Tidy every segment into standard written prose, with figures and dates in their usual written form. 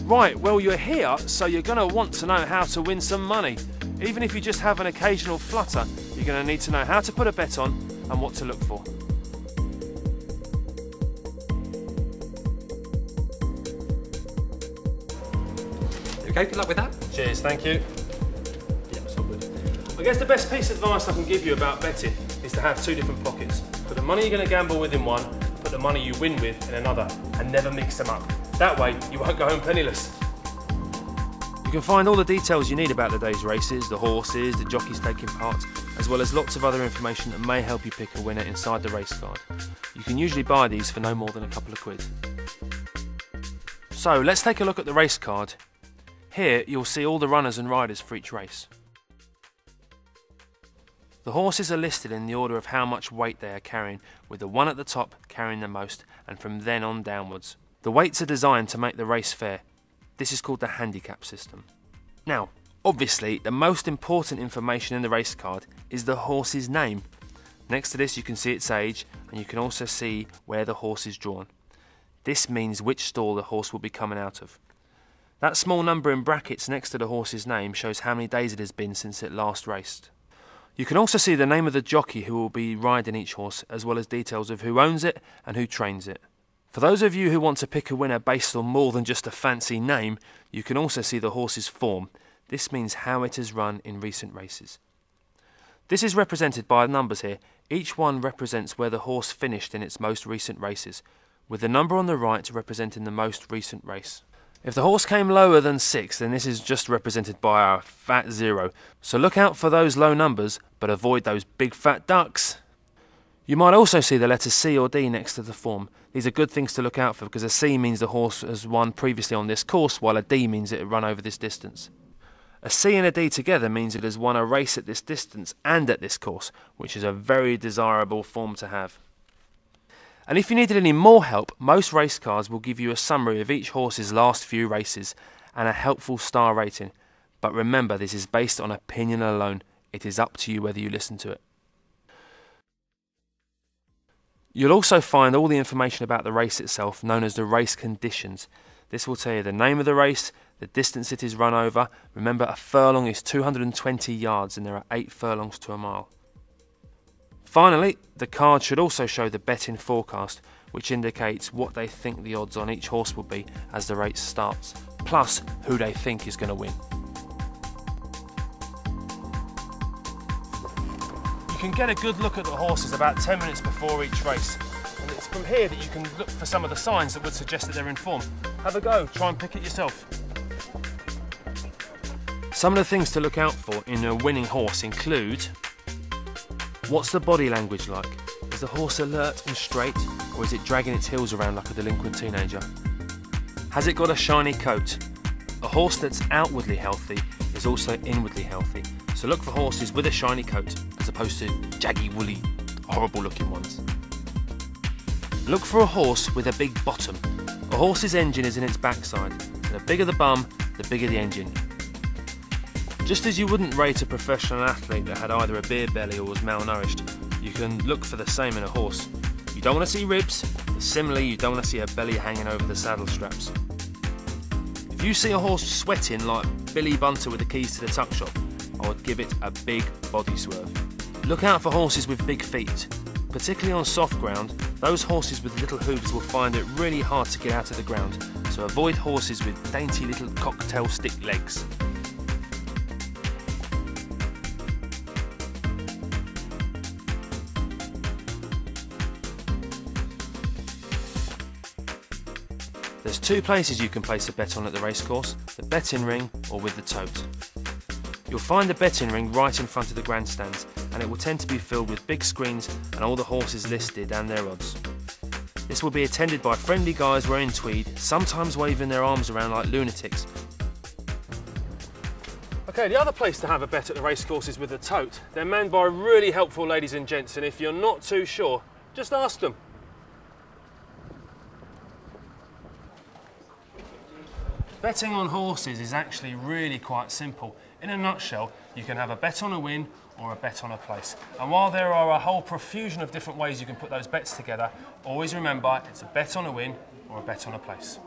Right, well you're here, so you're going to want to know how to win some money. Even if you just have an occasional flutter, you're going to need to know how to put a bet on and what to look for. Okay, good luck with that. Cheers, thank you. Yeah, it's all good. I guess the best piece of advice I can give you about betting is to have two different pockets. Put the money you're going to gamble with in one, put the money you win with in another, and never mix them up. That way, you won't go home penniless. You can find all the details you need about the day's races, the horses, the jockeys taking part, as well as lots of other information that may help you pick a winner inside the race card. You can usually buy these for no more than a couple of quid. So let's take a look at the race card. Here you'll see all the runners and riders for each race. The horses are listed in the order of how much weight they are carrying, with the one at the top carrying the most, and from then on downwards. The weights are designed to make the race fair. This is called the handicap system. Now, obviously, the most important information in the race card is the horse's name. Next to this you can see its age, and you can also see where the horse is drawn. This means which stall the horse will be coming out of. That small number in brackets next to the horse's name shows how many days it has been since it last raced. You can also see the name of the jockey who will be riding each horse, as well as details of who owns it and who trains it. For those of you who want to pick a winner based on more than just a fancy name, you can also see the horse's form. This means how it has run in recent races. This is represented by numbers here. Each one represents where the horse finished in its most recent races, with the number on the right representing the most recent race. If the horse came lower than 6, then this is just represented by a fat 0. So look out for those low numbers, but avoid those big fat ducks. You might also see the letters C or D next to the form. These are good things to look out for, because a C means the horse has won previously on this course, while a D means it had run over this distance. A C and a D together means it has won a race at this distance and at this course, which is a very desirable form to have. And if you needed any more help, most race cards will give you a summary of each horse's last few races and a helpful star rating. But remember, this is based on opinion alone. It is up to you whether you listen to it. You'll also find all the information about the race itself, known as the race conditions. This will tell you the name of the race, the distance it is run over. Remember, a furlong is 220 yards and there are 8 furlongs to a mile. Finally, the card should also show the betting forecast, which indicates what they think the odds on each horse will be as the race starts, plus who they think is going to win. You can get a good look at the horses about 10 minutes before each race, and it's from here that you can look for some of the signs that would suggest that they're in form. Have a go, try and pick it yourself. Some of the things to look out for in a winning horse include: what's the body language like? Is the horse alert and straight, or is it dragging its heels around like a delinquent teenager? Has it got a shiny coat? A horse that's outwardly healthy is also inwardly healthy, so look for horses with a shiny coat as opposed to jaggy, woolly, horrible looking ones. Look for a horse with a big bottom. A horse's engine is in its backside, and the bigger the bum, the bigger the engine. Just as you wouldn't rate a professional athlete that had either a beer belly or was malnourished, you can look for the same in a horse. You don't want to see ribs, but similarly you don't want to see a belly hanging over the saddle straps. If you see a horse sweating like Billy Bunter with the keys to the tuck shop, I would give it a big body swerve. Look out for horses with big feet. Particularly on soft ground, those horses with little hooves will find it really hard to get out of the ground, so avoid horses with dainty little cocktail stick legs. There's 2 places you can place a bet on at the racecourse, the betting ring or with the tote. You'll find the betting ring right in front of the grandstands, and it will tend to be filled with big screens and all the horses listed and their odds. This will be attended by friendly guys wearing tweed, sometimes waving their arms around like lunatics. Okay, the other place to have a bet at the racecourse is with the tote. They're manned by really helpful ladies and gents, and if you're not too sure, just ask them. Betting on horses is actually really quite simple. In a nutshell, you can have a bet on a win or a bet on a place. And while there are a whole profusion of different ways you can put those bets together, always remember it's a bet on a win or a bet on a place.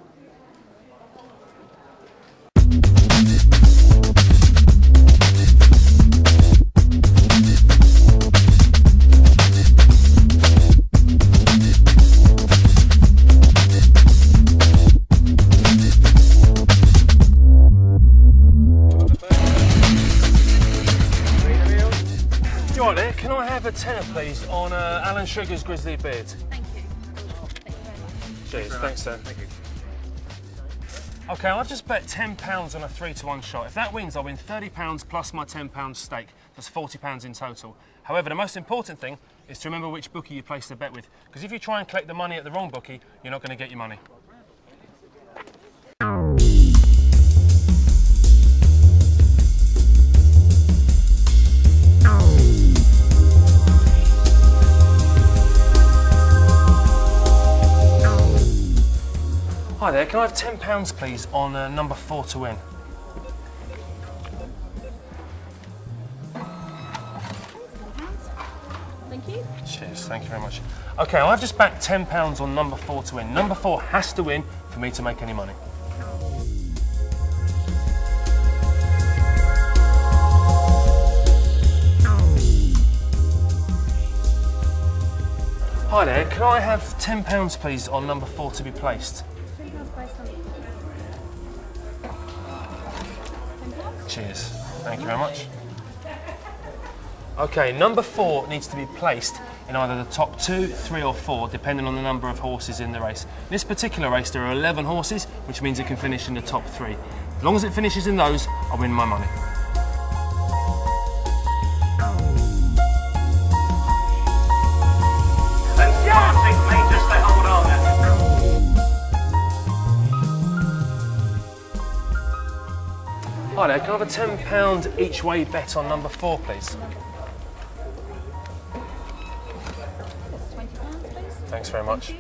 You all right there? Can I have a tenner, please, on Alan Sugar's Grizzly Beard? Thank you. Thank you very much. Cheers, thanks, sir. Thank you. Okay, I've just bet £10 on a 3-to-1 shot. If that wins, I'll win £30 plus my £10 stake. That's £40 in total. However, the most important thing is to remember which bookie you place the bet with, because if you try and collect the money at the wrong bookie, you're not going to get your money. Hi there, can I have £10 please on number 4 to win? Thank you. Cheers, thank you very much. Okay, I've just backed £10 on number 4 to win. Number 4 has to win for me to make any money. Hi there, can I have £10 please on number 4 to be placed? Cheers, thank you very much. Okay, number 4 needs to be placed in either the top 2, 3 or 4, depending on the number of horses in the race. In this particular race there are 11 horses, which means it can finish in the top 3. As long as it finishes in those, I win my money. Hi there, can I have a £10 each way bet on number 4, please? Thanks very much.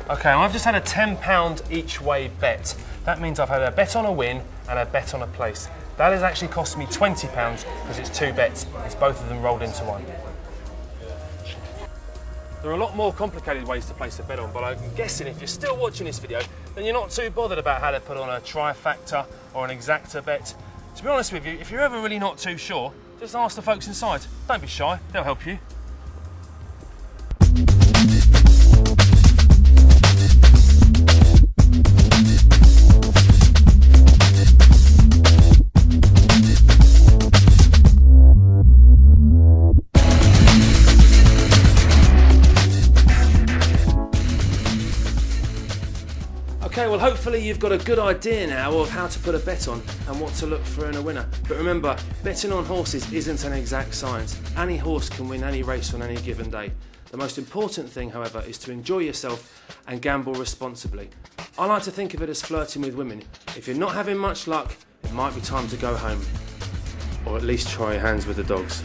Okay, I've just had a £10 each way bet. That means I've had a bet on a win and a bet on a place. That has actually cost me £20 because it's 2 bets. It's both of them rolled into one. There are a lot more complicated ways to place a bet on, but I'm guessing if you're still watching this video, then you're not too bothered about how to put on a trifactor or an exacta bet. To be honest with you, if you're ever really not too sure, just ask the folks inside. Don't be shy, they'll help you. Okay, well hopefully you've got a good idea now of how to put a bet on and what to look for in a winner. But remember, betting on horses isn't an exact science. Any horse can win any race on any given day. The most important thing, however, is to enjoy yourself and gamble responsibly. I like to think of it as flirting with women. If you're not having much luck, it might be time to go home. Or at least try your hands with the dogs.